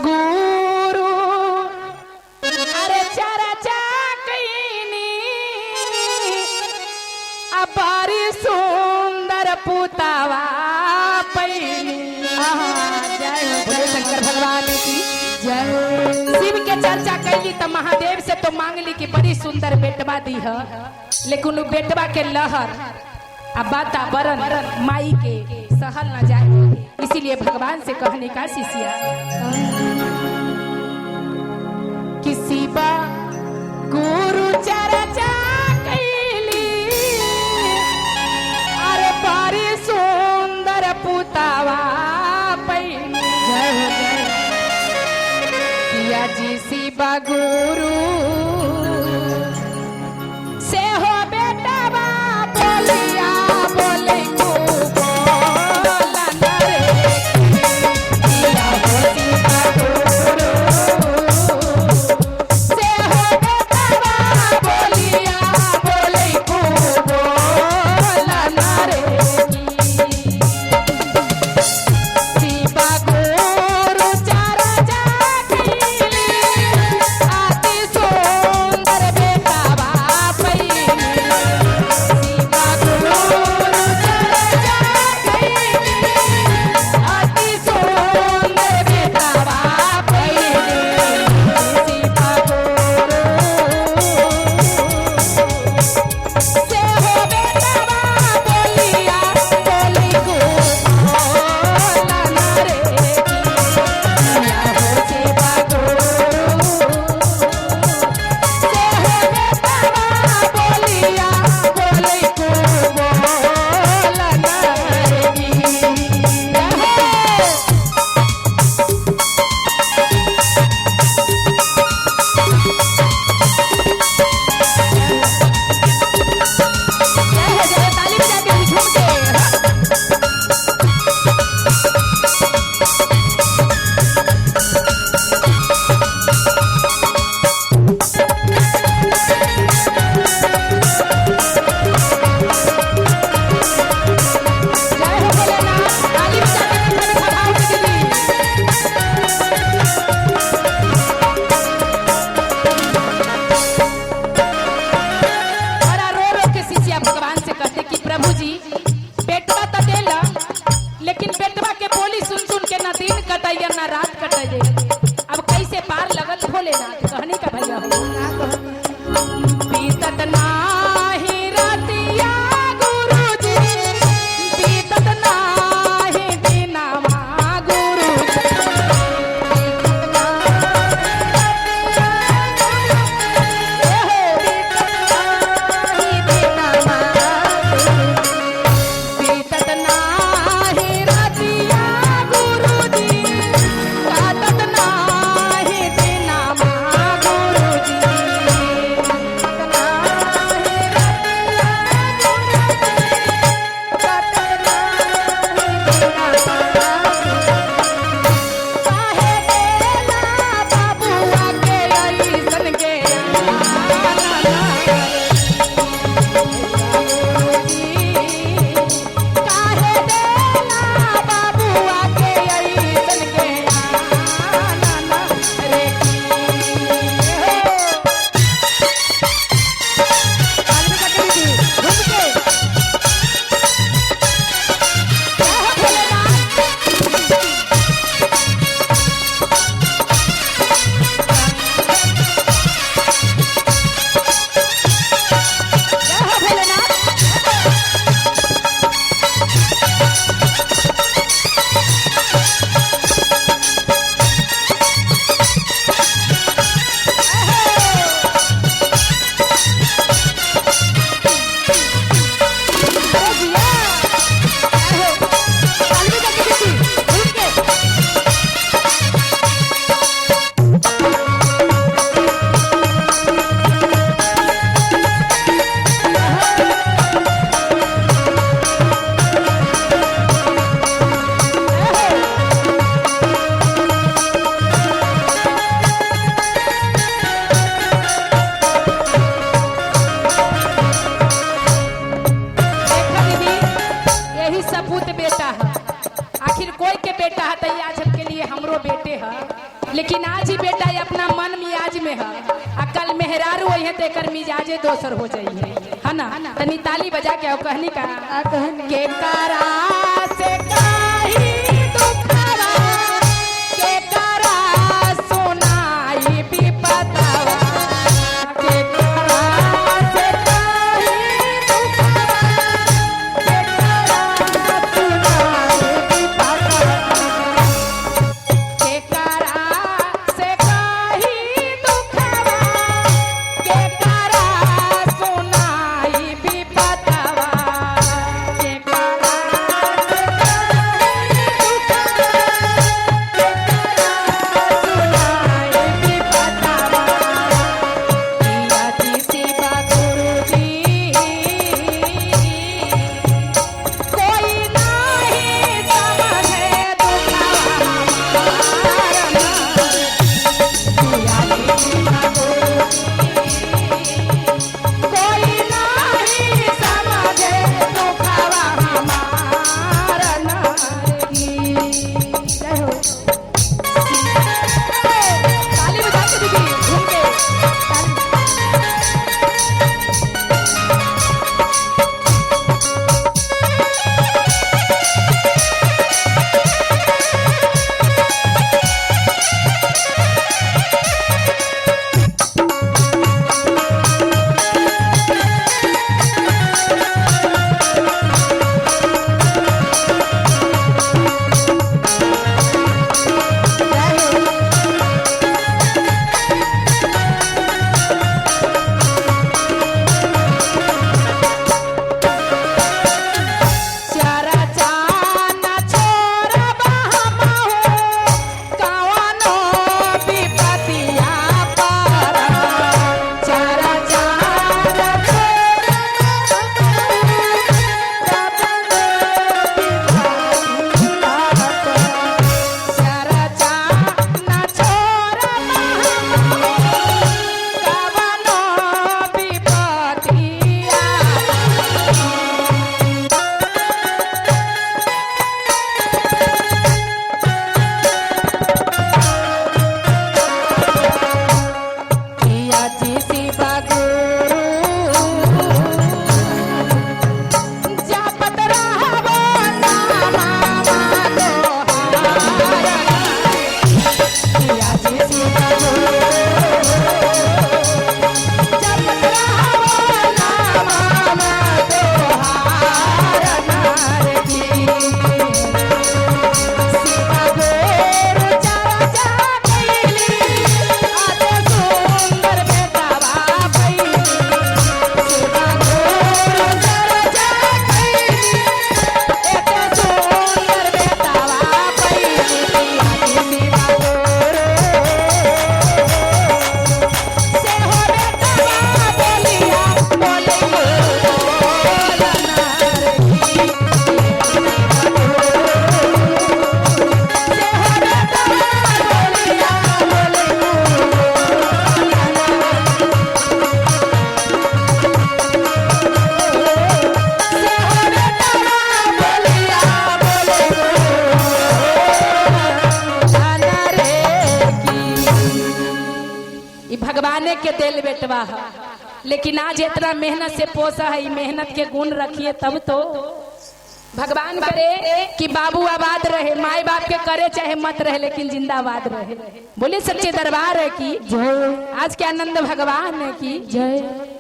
गुरु अरे चर्चा कईनी अपारी सुंदर पुतावा पैनी। जय शंकर भगवान की जय। शिव के चर्चा कैली तो महादेव से तो मांग ली कि बड़ी सुंदर बेटवा दी है, लेकिन वो बेटवा के लहर अब वातावरण माई के सहल न जाए, इसीलिए भगवान से कहने का शिष्या किसी बा गुरु चर्चा कैली अरे पारी सुंदर पुतावा पैनी। जय हो जय किया जी शिवा गुरु से हो बेटवा बोलिया बोले को बोला रे किया हो शिवा गुरु से हो बेटवा बोलिया बोले को बोला रे शिवा गुरु चर्चा कैली अति सुंदर बेटवा पैनी। शिवा गुरु चर्चा कैली अति सुंदर बेटवा पैनी। शिवा गुरु से हो बेटवा बोलिया बोली को बोला रे किया हो शिवा गुरु से हो बेटवा बोलिया बोली को बोला रे जय ताली बजा के झूम के जय हो भोलेनाथ ताली बजा के खड़े खड़ाओ के दीदी। और रो रो के शिष्या भगवान से कहते कि प्रभु जी बेटवा तो देला, लेकिन बेटवा के बोली सुन सुन के ना दिन कटाइया ना रात कटाइए, अब कैसे पार लगल भोलेनाथ कहने का भैया बीतत नाही रतिया गुरुजी बीतत नाही दिनवा गुरुजी बीतत नाही रतिया गुरुजी काटत नाही दिनवा लेकिन आज ही बेटा ये अपना मन मियाज में है, आ कल मेहरारू वही है तेकर मिजाजे दोसर हो जाइए, है ना? तनी ताली बजा के आओ कहनी का के करा से काही दुखवा के करा सुनाई विपतवा के करा से काही दुखवा के करा सुनाई विपतवा के करा से काही दुखवा के करा सुनाई विपतवा के करा भगवाने के दिल बेटवा है, लेकिन आज इतना मेहनत से पोसा है, मेहनत के गुण रखिए तब तो भगवान करे कि बाबू आबाद रहे, माई बाप के करे चाहे मत रहे लेकिन जिंदाबाद रहे। बोले सच्चे दरबार है कि जय। आज के आनंद भगवान है कि जय।